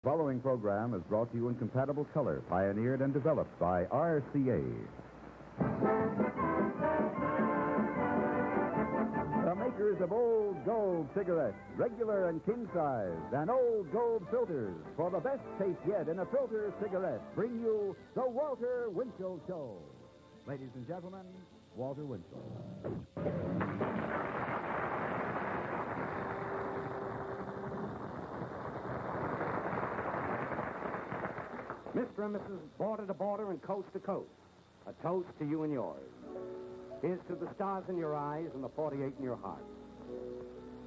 The following program is brought to you in compatible color, pioneered and developed by RCA. The makers of Old Gold cigarettes, regular and king size, and Old Gold filters, for the best taste yet in a filter cigarette, bring you the Walter Winchell Show. Ladies and gentlemen, Walter Winchell. Mr. and Mrs. Border to Border and Coast to Coast, a toast to you and yours. Here's to the stars in your eyes and the 48 in your heart.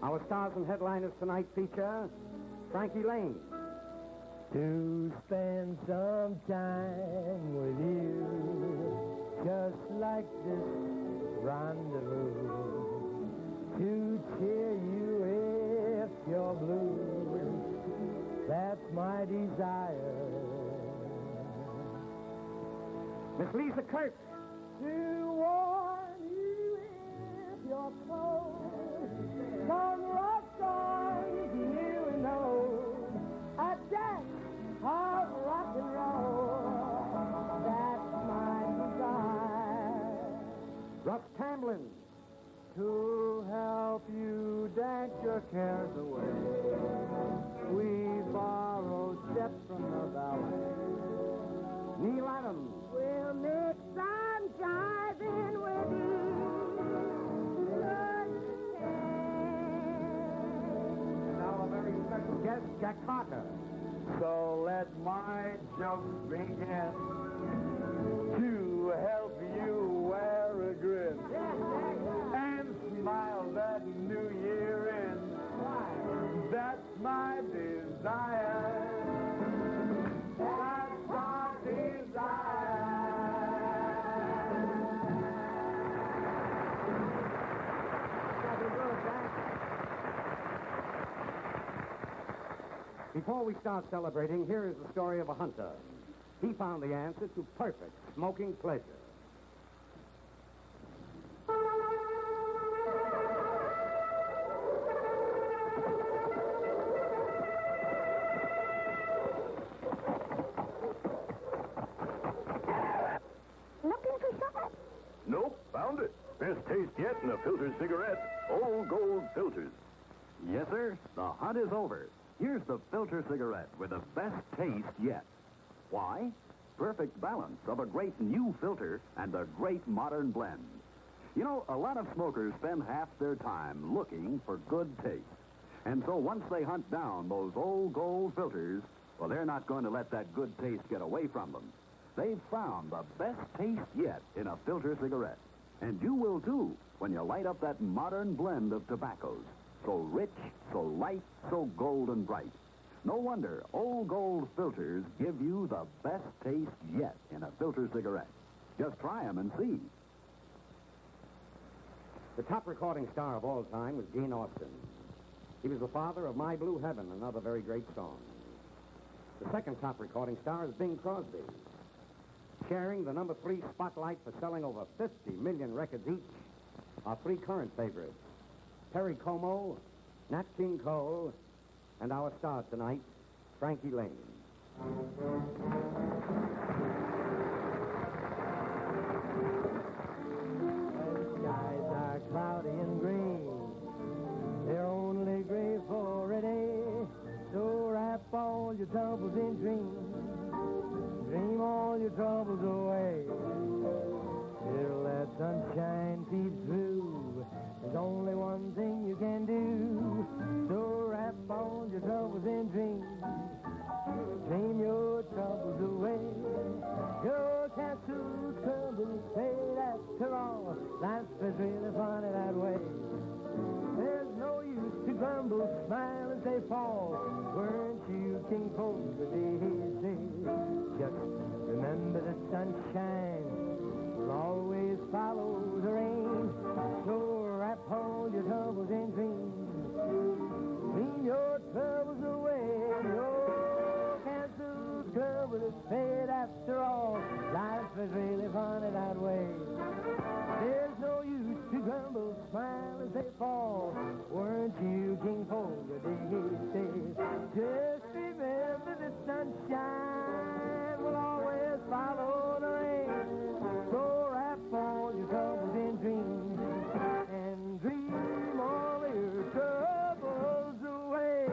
Our stars and headliners tonight feature Frankie Lane. To spend some time with you, just like this rendezvous. To cheer you if you're blue, that's my desire. Miss Lisa Kirk. To warn you if you're cold, come rock on you know a dash of rock and roll. That's my desire. Russ Tamblin. To help you dance your cares away, we borrow steps from the ballet. Neil Adams. We'll mix some jiving with you. Now a very special guest, Jack Parker. So let my joke begin to help you wear a grin and smile that new year in. That's my desire. That's my desire. Before we start celebrating, here is the story of a hunter. He found the answer to perfect smoking pleasure. Looking for something? Nope, found it. Best taste yet in a filter cigarette. Old Gold filters. Yes, sir. The hunt is over. Here's the filter cigarette with the best taste yet. Why? Perfect balance of a great new filter and a great modern blend. You know, a lot of smokers spend half their time looking for good taste. And so once they hunt down those Old Gold filters, well, they're not going to let that good taste get away from them. They've found the best taste yet in a filter cigarette. And you will, too, when you light up that modern blend of tobaccos. So rich, so light, so golden bright. No wonder Old Gold filters give you the best taste yet in a filter cigarette. Just try them and see. The top recording star of all time was Gene Austin. He was the father of My Blue Heaven, another very great song. The second top recording star is Bing Crosby. Sharing the number 3 spotlight for selling over 50 million records each are 3 current favorites. Perry Como, Nat King Cole, and our star tonight, Frankie Lane. The skies are cloudy and green. They're only gray for a day. So wrap all your troubles in dreams. Dream all your troubles away. Till that sunshine feeds through. There's only one thing you can do. So wrap all your troubles in dreams. Dream your troubles away. Your castle's troubles fade after all. Life is really funny that way. There's no use to grumble, smile as they fall. Weren't you King Cole the daisy? Just remember the sunshine will always follow the rain. So wrap all your troubles in dreams. Dream your troubles away. Your canceled troubles fade after all. Life is really funny that way. There's no use to grumble, smile as they fall. Weren't you king for the days? Just remember the sunshine will always follow the rain. So wrap all your troubles in dreams and dream all your troubles away.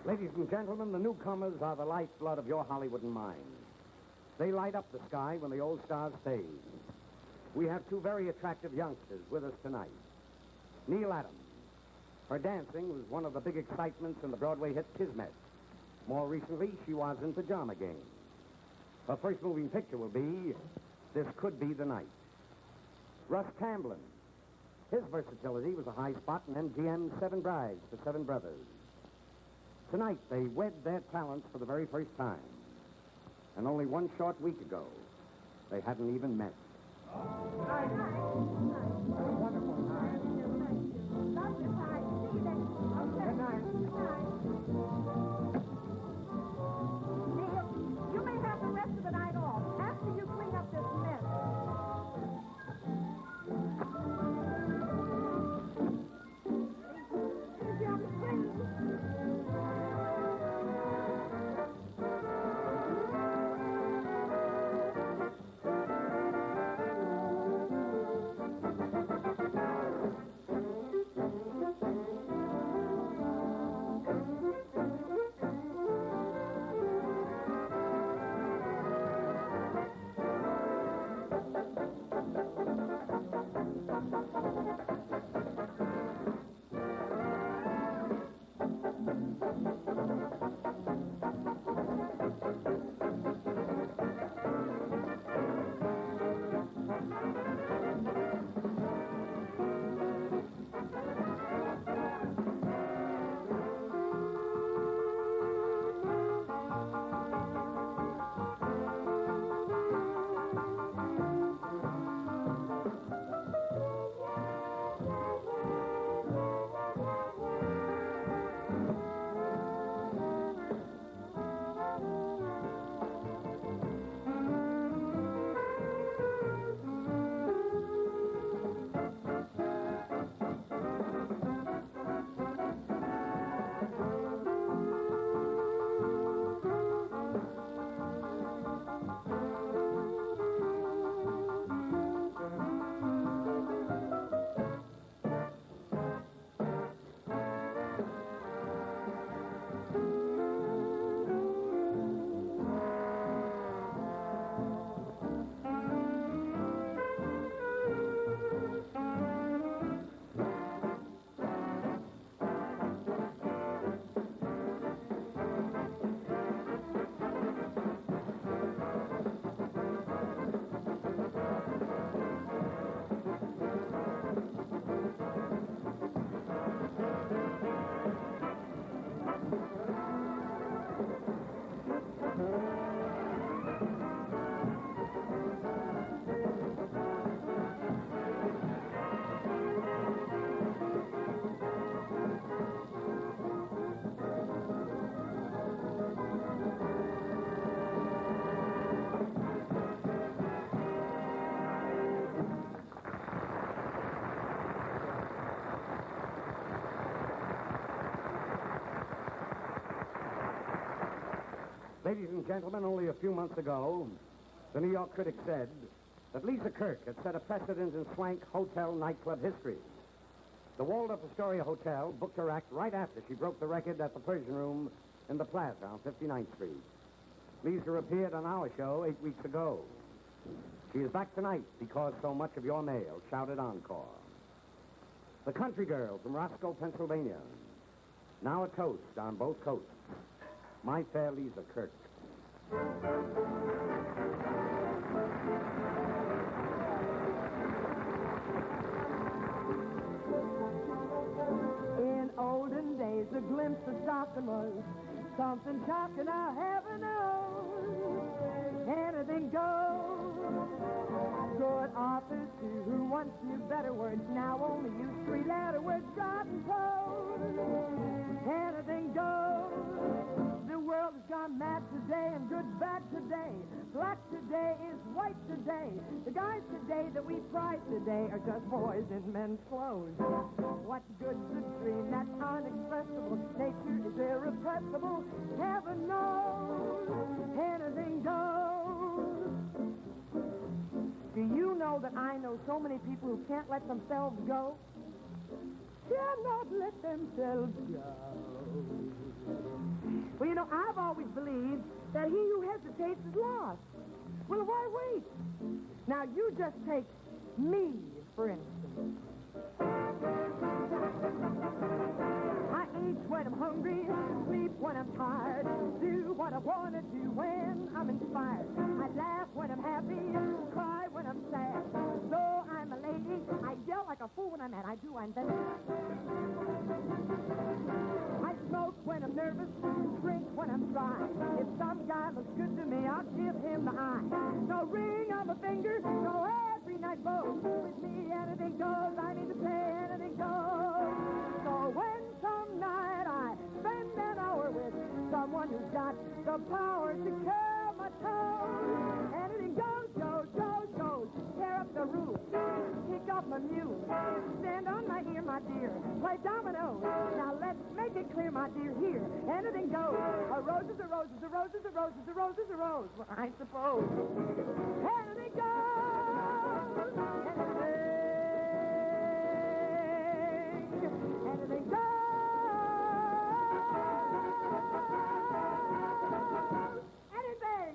Ladies and gentlemen, the newcomers are the lifeblood of your Hollywood and mine. They light up the sky when the old stars fade. We have two very attractive youngsters with us tonight. Neil Adams. Her dancing was one of the big excitements in the Broadway hit Kismet. More recently, she was in Pajama Game. Her first moving picture will be This Could Be the Night. Russ Tamblyn. His versatility was a high spot in MGM's Seven Brides for Seven Brothers. Tonight, they wed their talents for the very first time. And only one short week ago, they hadn't even met. Neil, you may have the rest of the night off after you clean up this mess. Jim, please. Ladies and gentlemen, only a few months ago, the New York critic said that Lisa Kirk had set a precedent in swank hotel nightclub history. The Waldorf Astoria Hotel booked her act right after she broke the record at the Persian Room in the Plaza on 59th Street. Lisa appeared on our show 8 weeks ago. She is back tonight because so much of your mail shouted encore. The country girl from Roscoe, Pennsylvania. Now a toast on both coasts. My fair Lisa Kirk. In olden days, a glimpse of Stockton was something shocking I ever known. Anything goes. Good authors, too, who once knew better words, now only use three-letter words, God and code. Anything goes. The world has gone mad today and good bad today. Black today is white today. The guys today that we prize today are just boys in men's clothes. What good's the dream that's unexpressible? Nature is irrepressible. Heaven knows anything goes. Do you know that I know so many people who can't let themselves go? Cannot let themselves go. Well, you know, I've always believed that he who hesitates is lost. Well, why wait? Now, you just take me, for instance. I eat when I'm hungry, sleep when I'm tired, do what I want to do when I'm inspired. I laugh when I'm happy, cry when I'm sad. Though I'm a lady, I yell like a fool when I'm mad. I do, I'm better. I smoke when I'm nervous, drink when I'm dry. If some guy looks good to me, I'll give him the eye. No ring on my finger, no every night vote. With me, anything goes. I mean to say anything goes. So when some night I spend an hour with someone who's got the power to curl my toes, anything goes, goes, goes, goes. Tear up the roof, kick off my mule, stand on my ear, my dear, play dominoes. Now let's make it clear, my dear, here, anything goes. A rose is a rose is a rose is a rose is a rose is a rose. Well, I suppose anything goes. Anything goes. Anything.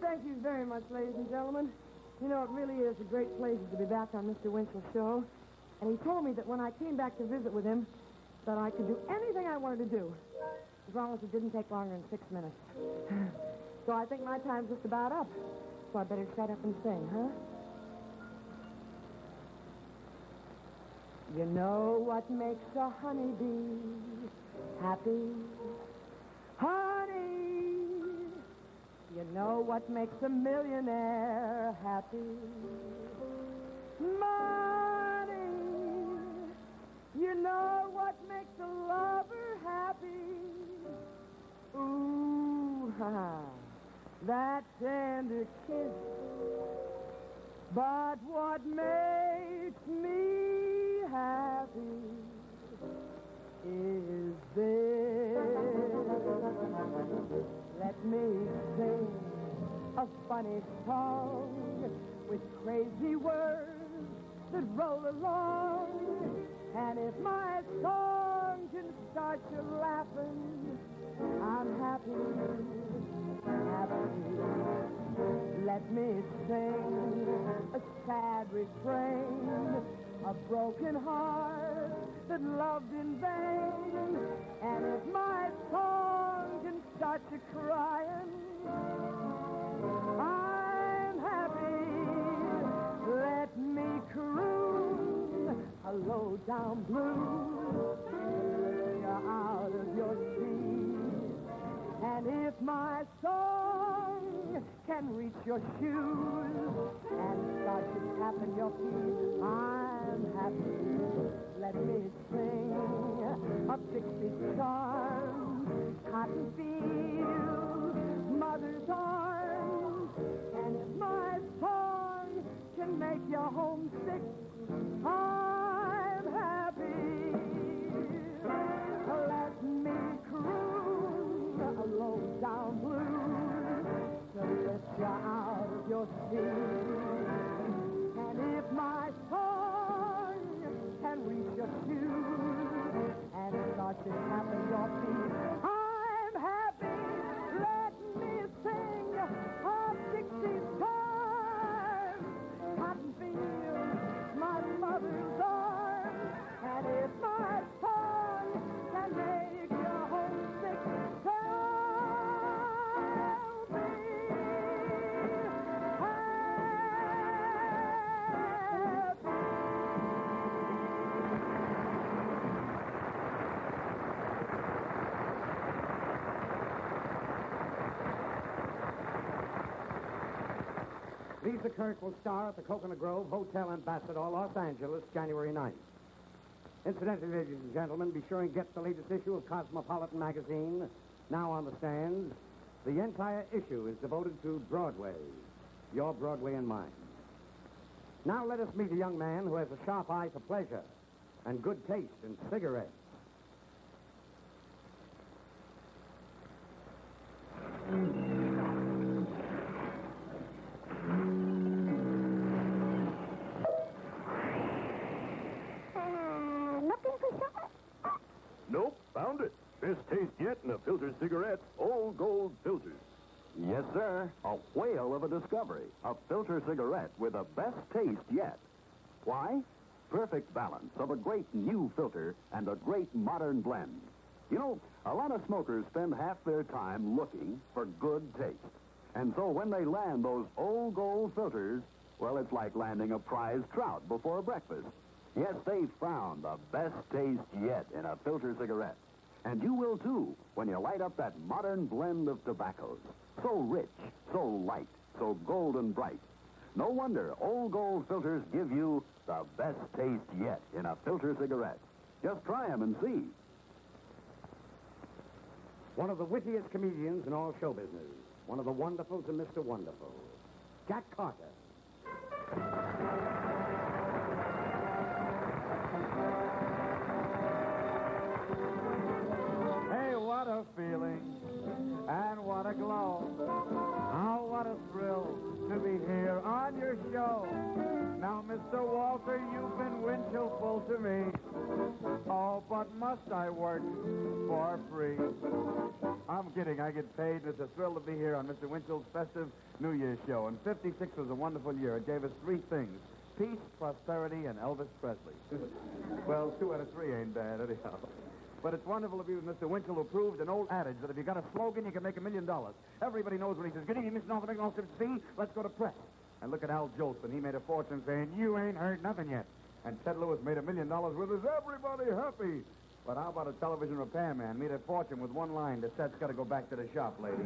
Thank you very much, ladies and gentlemen. You know, it really is a great pleasure to be back on Mr. Winchell's show. And he told me that when I came back to visit with him, that I could do anything I wanted to do, as long as it didn't take longer than 6 minutes. So I think my time's just about up. So I better shut up and sing, huh? You know what makes a honeybee happy? Honey! You know what makes a millionaire happy? Money! You know what makes a lover happy? Ooh, ha, that tender kiss. But what makes me happy is this. Let me sing a funny song with crazy words that roll along. And if my song can start you laughing, I'm happy, happy. Let me sing a sad refrain, a broken heart that loved in vain. And if my song can start you crying, I'm happy. Let me croon a low-down blues, you out of your seat. And if my song can reach your shoes and start to tapping your feet, I'm happy. Let me sing a Dixie charm, cotton fields, mother's arms. And if my song can make you homesick, I'm happy. Let me croon a low-down blues to lift you out of your seat. And if my song can reach your shoes and start to tapping your feet, I'm happy. Let me sing a Dixie charm, cotton fields, my mother's Lisa Kirk will star at the Coconut Grove Hotel Ambassador, Los Angeles, January 9th. Incidentally, ladies and gentlemen, be sure and get the latest issue of Cosmopolitan magazine, now on the stands. The entire issue is devoted to Broadway, your Broadway and mine. Now let us meet a young man who has a sharp eye for pleasure and good taste in cigarettes. Looking for something? Nope, found it. Best taste yet in a filter cigarette. Old Gold Filters. Yes, sir. A whale of a discovery. A filter cigarette with the best taste yet. Why? Perfect balance of a great new filter and a great modern blend. You know, a lot of smokers spend half their time looking for good taste. And so when they land those Old Gold filters, well, it's like landing a prize trout before breakfast. Yes, they've found the best taste yet in a filter cigarette. And you will, too, when you light up that modern blend of tobaccos. So rich, so light, so golden bright. No wonder Old Gold filters give you the best taste yet in a filter cigarette. Just try them and see. One of the wittiest comedians in all show business. One of the wonderfuls of Mr. Wonderful. Jack Carter. Hey, what a feeling, and what a glow. Oh, what a thrill to be here on your show. Now, Mr. Walter, you've been Winchellful to me. Oh, but must I work for free? I'm kidding. I get paid, and it's a thrill to be here on Mr. Winchell's festive New Year's show. And 56 was a wonderful year. It gave us three things: peace, prosperity, and Elvis Presley. Well, 2 out of 3 ain't bad, anyhow. But it's wonderful to be with Mr. Winchell, who proved an old adage that if you got a slogan, you can make $1 million. Everybody knows when he says, "Good evening, Mr. North American C, let's go to press." And look at Al Jolson. He made a fortune saying, "You ain't heard nothing yet." And Ted Lewis made $1 million with "Is everybody happy?" But how about a television repairman made a fortune with one line: "The set's got to go back to the shop, lady."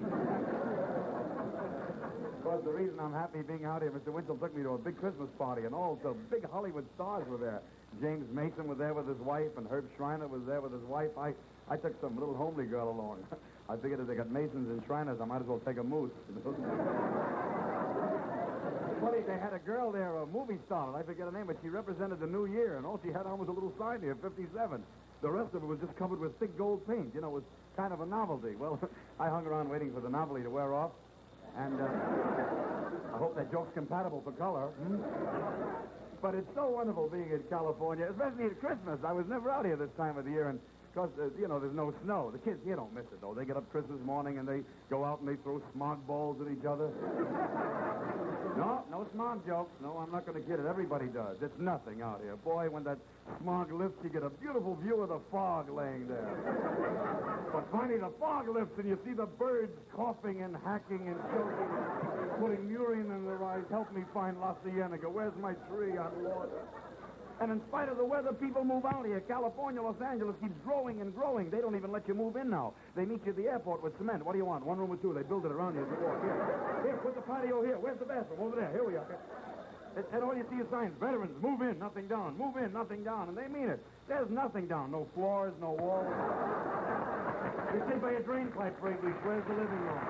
Of course, the reason I'm happy being out here, Mr. Winchell took me to a big Christmas party, and all the big Hollywood stars were there. James Mason was there with his wife, and Herb Schreiner was there with his wife. I took some little homely girl along. I figured if they got Masons and Shriners, I might as well take a moose. Funny, they had a girl there, a movie star, and I forget her name, but she represented the New Year, and all she had on was a little sign here, 57. The rest of it was just covered with thick gold paint. You know, it was kind of a novelty. Well, I hung around waiting for the novelty to wear off, and I hope that joke's compatible for color. But it's so wonderful being in California, especially at Christmas. I was never out here this time of the year, and because, you know, there's no snow. The kids, you don't miss it, though. They get up Christmas morning, and they go out and they throw smog balls at each other. No smog jokes. No, I'm not going to kid it. Everybody does. It's nothing out here. Boy, when that smog lifts, you get a beautiful view of the fog laying there. But finally, the fog lifts, and you see the birds coughing and hacking and choking, putting urine in their eyes. Help me find La Cienega. Where's my tree on water? And in spite of the weather, people move out here. California, Los Angeles keeps growing and growing. They don't even let you move in now. They meet you at the airport with cement. What do you want? 1 room or 2? They build it around you as you walk. Here, put the patio here. Where's the bathroom? Over there. Here we are. And all you see is signs. Veterans, move in, nothing down. Move in, nothing down. And they mean it. There's nothing down. No floors, no walls. You sleep by a drain pipe for 8 weeks. Where's the living room?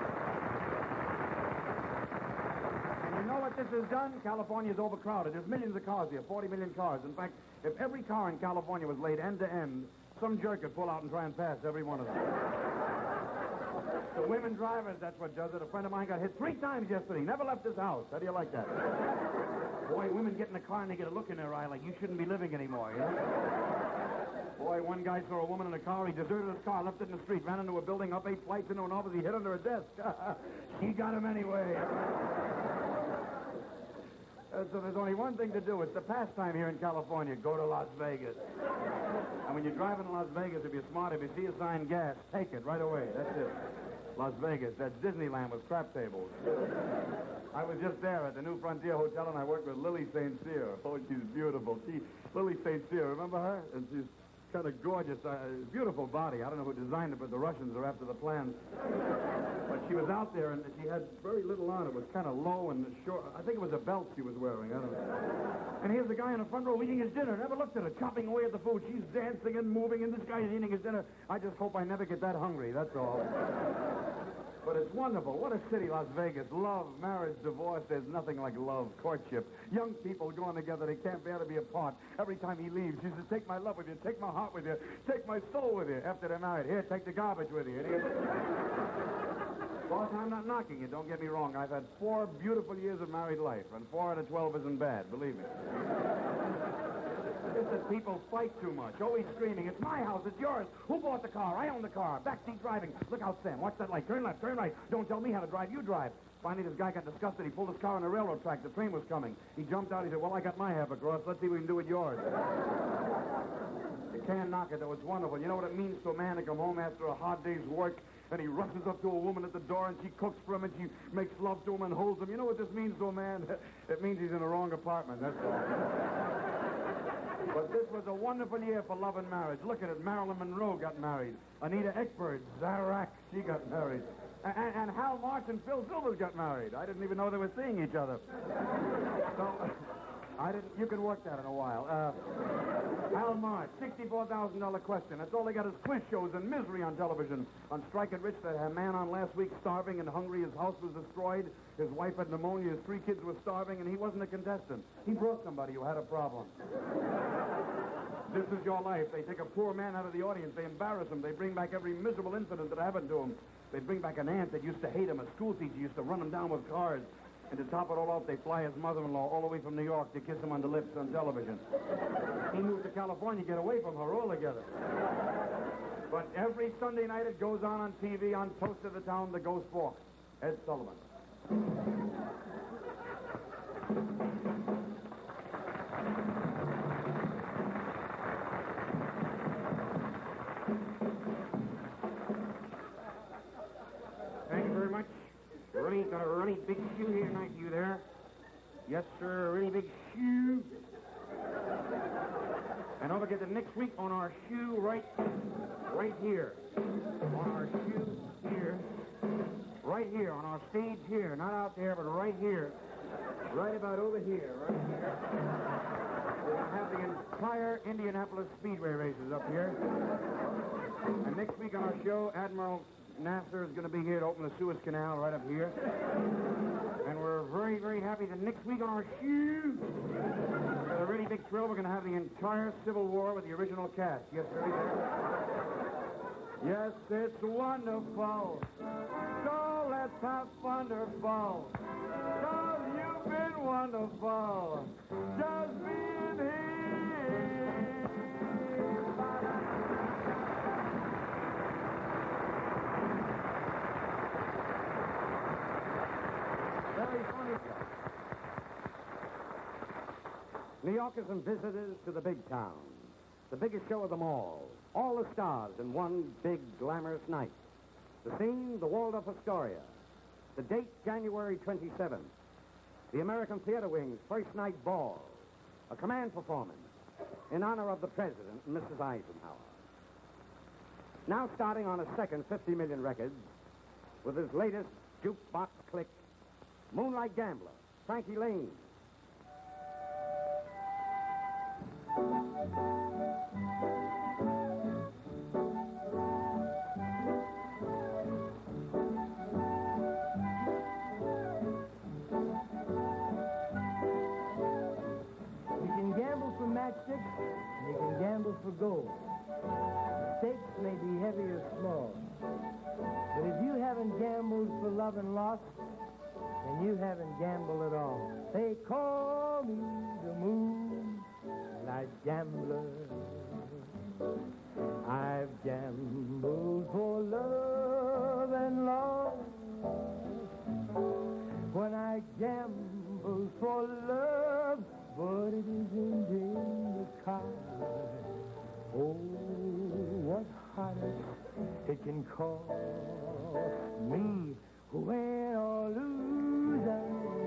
You know what this has done? California's overcrowded. There's millions of cars here, 40 million cars. In fact, if every car in California was laid end to end, some jerk could pull out and try and pass every one of them. The women drivers, that's what does it. A friend of mine got hit 3 times yesterday. Never left his house. How do you like that? Boy, women get in the car and they get a look in their eye like you shouldn't be living anymore, you know? Boy, one guy saw a woman in a car. He deserted his car, left it in the street, ran into a building, up 8 flights into an office. He hid under a desk. He got him anyway. So there's only one thing to do. It's the pastime here in California. Go to Las Vegas. And when you're driving to Las Vegas, if you're smart, if you see a sign gas, take it right away. That's it. Las Vegas. That's Disneyland with crap tables. I was just there at the New Frontier Hotel, and I worked with Lily St. Cyr. Oh, she's beautiful. Lily St. Cyr, remember her? And kind of gorgeous. Beautiful body. I don't know who designed it, but the Russians are after the plans. But she was out there, and she had very little on. It was kind of low and short. I think it was a belt she was wearing. I don't know. And here's the guy in the front row eating his dinner. Never looked at her, chopping away at the food. She's dancing and moving, and this guy's eating his dinner. I just hope I never get that hungry, that's all. But it's wonderful. What a city, Las Vegas. Love, marriage, divorce. There's nothing like love, courtship. Young people going together. They can't bear to be apart. Every time he leaves, she says, take my love with you. Take my heart with you. Take my soul with you. After they're married, here, take the garbage with you. Boss, I'm not knocking you. Don't get me wrong. I've had 4 beautiful years of married life, and 4 out of 12 isn't bad, believe me. It's that people fight too much, always screaming, it's my house, it's yours. Who bought the car? I own the car. Backseat driving. Look out, Sam. Watch that light. Turn left, turn right. Don't tell me how to drive. You drive. Finally, this guy got disgusted. He pulled his car on the railroad track. The train was coming. He jumped out. He said, well, I got my half across. Let's see what we can do with yours. You can't knock it, though. It's wonderful. You know what it means to a man to come home after a hard day's work, and he rushes up to a woman at the door, and she cooks for him, and she makes love to him and holds him. You know what this means to a man? It means he's in the wrong apartment, that's all. But this was a wonderful year for love and marriage. Look at it. Marilyn Monroe got married. Anita Ekberg, Zarak, she got married. And Hal March and Phil Silvers got married. I didn't even know they were seeing each other. So, you can work that in a while. Hal March, $64,000 question. That's all they got is quiz shows and misery on television. On Strike It Rich, they had a man on last week starving and hungry. His house was destroyed. His wife had pneumonia. His 3 kids were starving, and he wasn't a contestant. He brought somebody who had a problem. This is your life. They take a poor man out of the audience. They embarrass him. They bring back every miserable incident that happened to him. They bring back an aunt that used to hate him. A school teacher used to run him down with cars. And to top it all off, they fly his mother-in-law all the way from New York to kiss him on the lips on television. He moved to California to get away from her altogether. But every Sunday night it goes on TV on Toast of the Town, The Ghost Walks. Ed Sullivan. Thank you very much. Got a really big shoe here tonight, you there? Yes, sir, a really big shoe. And don't forget that next week on our shoe right here. On our shoe here. Right here, on our stage here. Not out there, but right here. Right about over here, right here. We're going to have the entire Indianapolis Speedway races up here. And next week on our show, Admiral Nasser is going to be here to open the Suez Canal right up here. And we're very, very happy that next week on our show, with a really big thrill, we're going to have the entire Civil War with the original cast. Yes, sir? Yes, it's wonderful. So let's have wonderful. 'Cause you've been wonderful. Just being here. Very funny. New Yorkers and visitors to the big town. The biggest show of them all. All the stars in one big glamorous night. The scene, the Waldorf Astoria. The date, January 27th. The American Theater Wing's first night ball. A command performance in honor of the President and Mrs. Eisenhower. Now starting on a second 50 million record with his latest jukebox click, Moonlight Gambler, Frankie Lane. You can gamble for matchsticks, and you can gamble for gold. Stakes may be heavy or small, but if you haven't gambled for love and loss, then you haven't gambled at all. They call me the Moonlight Gambler. I've gambled for love and loss. When I gamble for love, but it isn't in the card. Oh, what heartache it can cost me win or lose a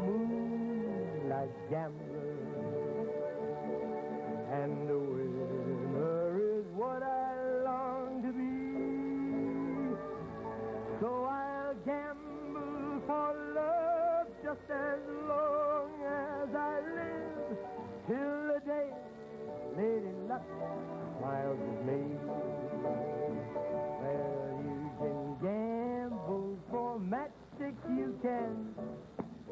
moonlight gambler. And the winner is one just as long as I live, till the day Lady Luck smiles at me. Well, you can gamble for matchsticks, you can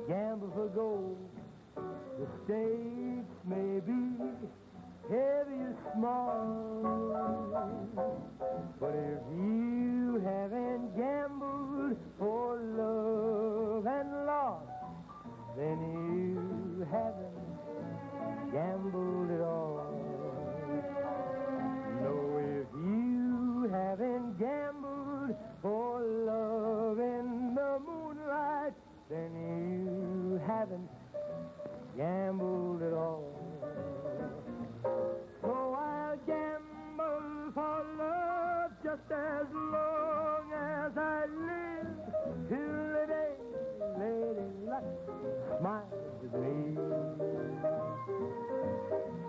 gamble for gold. The stakes may be heavy or small, but if you haven't gambled for love and lost, then you haven't gambled at all. No, if you haven't gambled for love in the moonlight, then you haven't gambled at all. So I'll gamble for love just as long as I live, till the day Lady Luck smiles at me.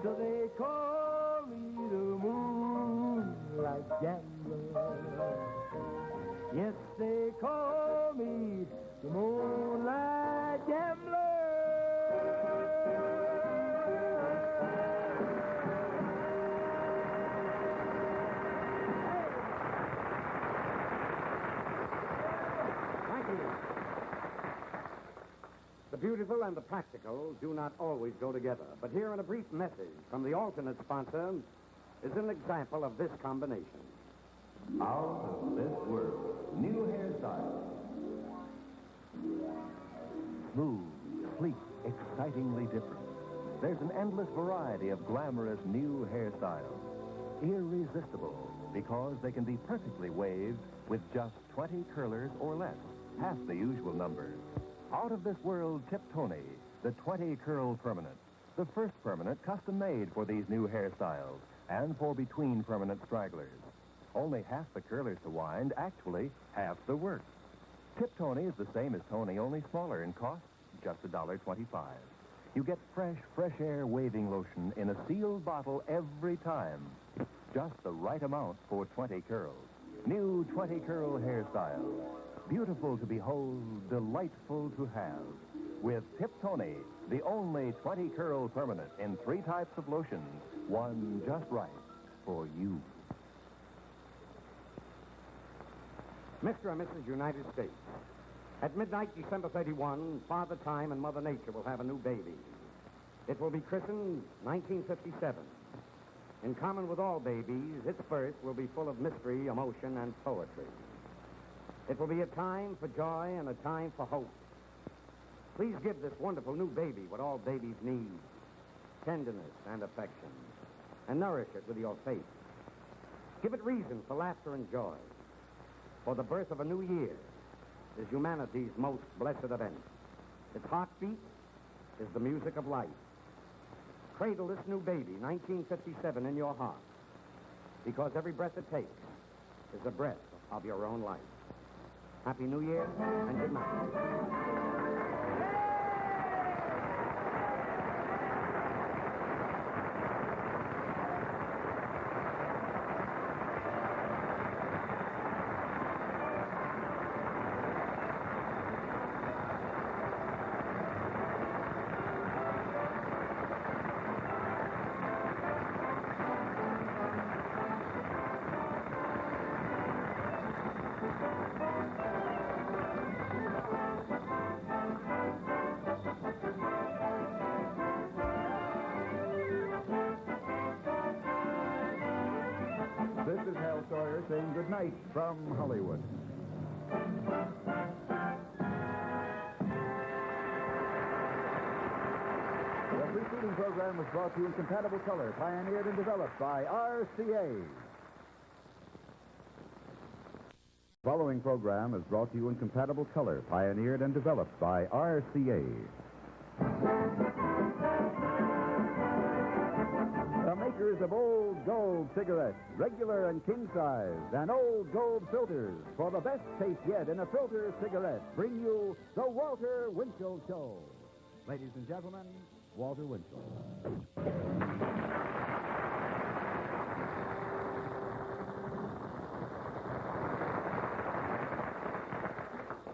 So they call me the moonlight gambler. Yes, they call me the moonlight gambler. The beautiful and the practical do not always go together. But here in a brief message from the alternate sponsor is an example of this combination. Out of this world, new hairstyle. Smooth, sleek, excitingly different. There's an endless variety of glamorous new hairstyles. Irresistible, because they can be perfectly waved with just 20 curlers or less, half the usual numbers. Out of this world Tip-Tony, the 20 curl permanent. The first permanent custom-made for these new hairstyles and for between permanent stragglers. Only half the curlers to wind, actually half the work. Tip-Tony is the same as Tony, only smaller in cost, just $1.25. You get fresh air waving lotion in a sealed bottle every time. Just the right amount for 20 curls. New 20 curl hairstyle. Beautiful to behold, delightful to have. With Tip-Tony, the only 20 curl permanent in 3 types of lotions. One just right for you. Mr. and Mrs. United States. At midnight, December 31, Father Time and Mother Nature will have a new baby. It will be christened 1957. In common with all babies, its birth will be full of mystery, emotion, and poetry. It will be a time for joy and a time for hope. Please give this wonderful new baby what all babies need, tenderness and affection, and nourish it with your faith. Give it reason for laughter and joy, for the birth of a new year is humanity's most blessed event. Its heartbeat is the music of life. Cradle this new baby, 1957, in your heart, because every breath it takes is a breath of your own life. Happy New Year, and good night. This is Hal Sawyer saying good night from Hollywood. The preceding program was brought to you in compatible color, pioneered and developed by RCA. The following program is brought to you in compatible color, pioneered and developed by RCA. The makers of Old Gold cigarettes, regular and king size, and Old Gold filters, for the best taste yet in a filter cigarette, bring you the Walter Winchell Show. Ladies and gentlemen, Walter Winchell.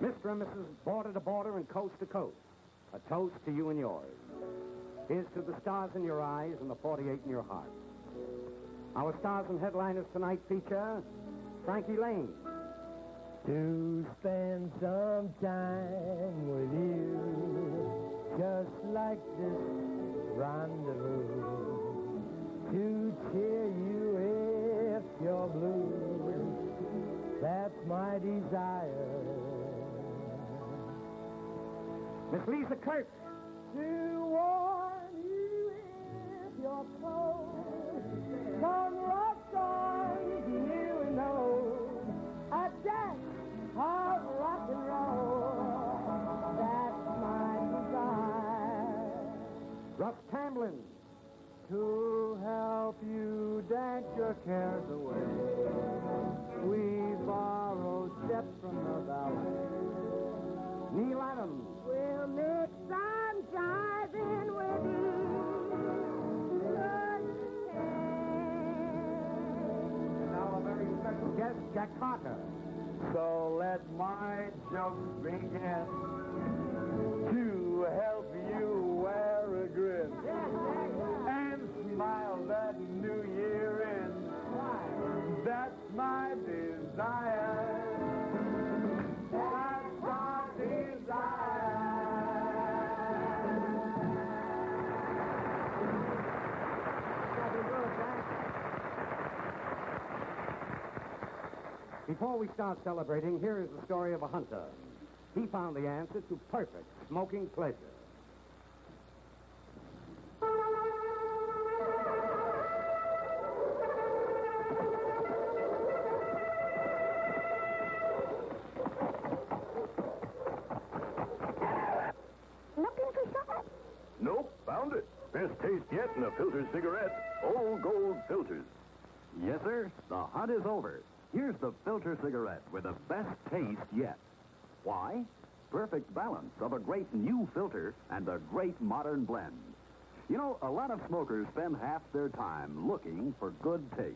Mr. and Mrs. Border to Border and Coast to Coast. A toast to you and yours. Here's to the stars in your eyes and the 48 in your heart. Our stars and headliners tonight feature Frankie Lane. To spend some time with you, just like this rendezvous. To cheer you if you're blue, that's my desire. Miss Lisa Kirk. To warm you if you're cold, some rock songs you know, a dash of rock and roll, that's my desire. Russ Tamblin. To help you dance your cares away, we borrow steps from the ballet. Neil Adams. We'll mix some jiving with you. And our very special guest, Jack Carter. So let my joke begin to help you wear a grin and smile that new year in. That's my desire. That's my desire. Before we start celebrating, here is the story of a hunter. He found the answer to perfect smoking pleasure. Looking for something? Nope, found it. Best taste yet in a filter cigarette. Old Gold Filters. Yes, sir. The hunt is over. Here's the filter cigarette with the best taste yet. Why? Perfect balance of a great new filter and a great modern blend. You know, a lot of smokers spend half their time looking for good taste.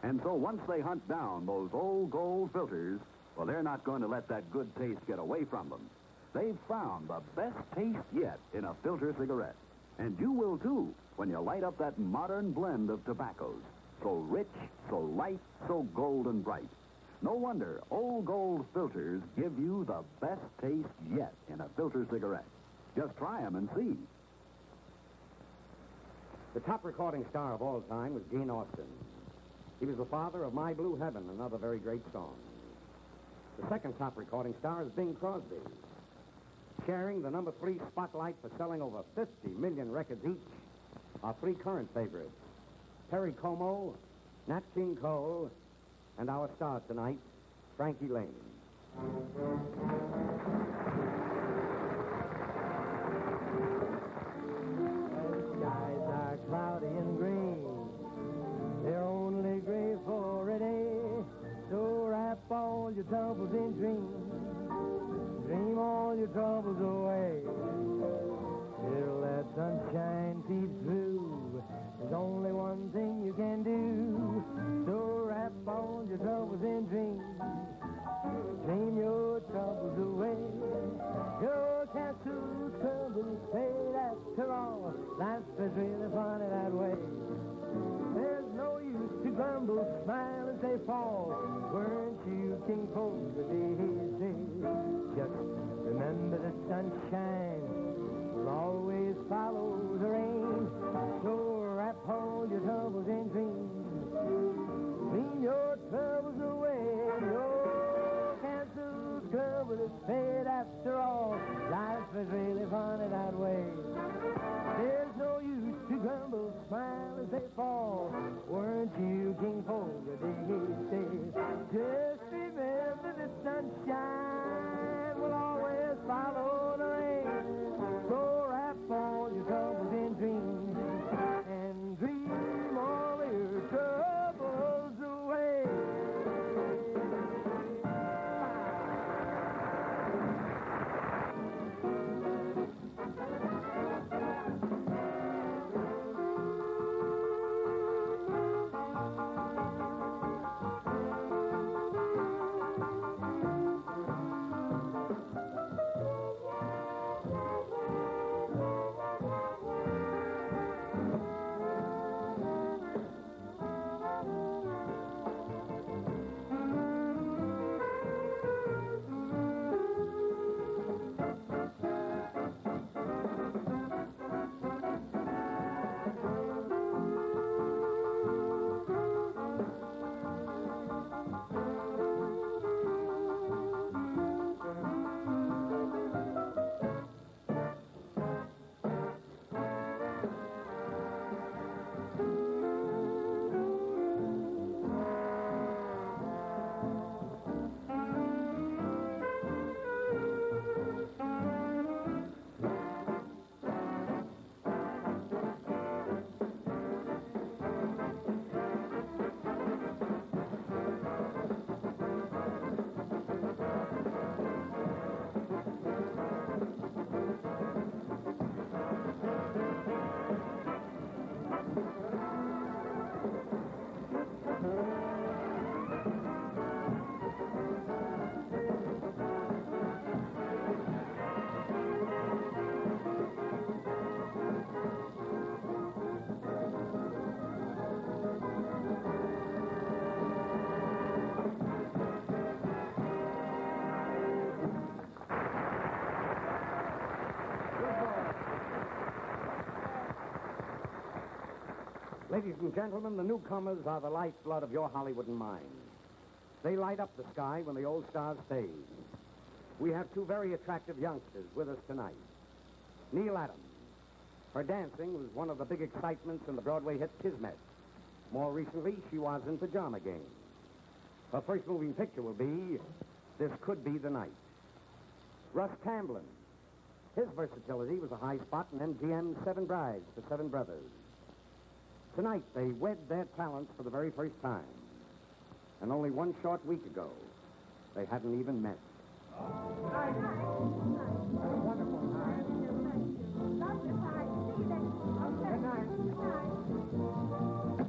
And so once they hunt down those Old Gold filters, well, they're not going to let that good taste get away from them. They've found the best taste yet in a filter cigarette. And you will, too, when you light up that modern blend of tobaccos. So rich, so light, so golden bright. No wonder Old Gold filters give you the best taste yet in a filter cigarette. Just try them and see. The top recording star of all time was Gene Austin. He was the father of My Blue Heaven, another very great song. The second top recording star is Bing Crosby. Sharing the number 3 spotlight for selling over 50 million records each are 3 current favorites. Perry Como, Nat King Cole, and our star tonight, Frankie Lane. The skies are cloudy and green. They're only gray for a day. So wrap all your troubles in dreams. Dream all your troubles away. Till that sunshine peeps through. There's only one thing you can do. So wrap all your troubles in dreams. Dream your troubles away. Your castle's troubles fade after all. Life is really funny that way. There's no use to grumble, smile as they fall. Weren't you King Cole the daisy? Just remember the sunshine will always follow the rain. So wrap all your troubles in dreams. Dream your troubles away. Your cancel's troubles fade after all. Life is really funny that way. There's no use to grumble, smile as they fall. Weren't you King Cole the daisy? Just remember the sunshine will always follow the rain. So wrap all your troubles in dreams and dream all your troubles away. Ladies and gentlemen, the newcomers are the lifeblood of your Hollywood and mine. They light up the sky when the old stars fade. We have two very attractive youngsters with us tonight. Neil Adams. Her dancing was one of the big excitements in the Broadway hit Kismet. More recently, she was in Pajama Game. Her first moving picture will be This Could Be the Night. Russ Tamblyn. His versatility was a high spot in MGM's Seven Brides for Seven Brothers. Tonight, they wed their talents for the very first time. And only one short week ago, they hadn't even met. Wonderful night. Love your time. See you next week. Okay. Good night. Good night.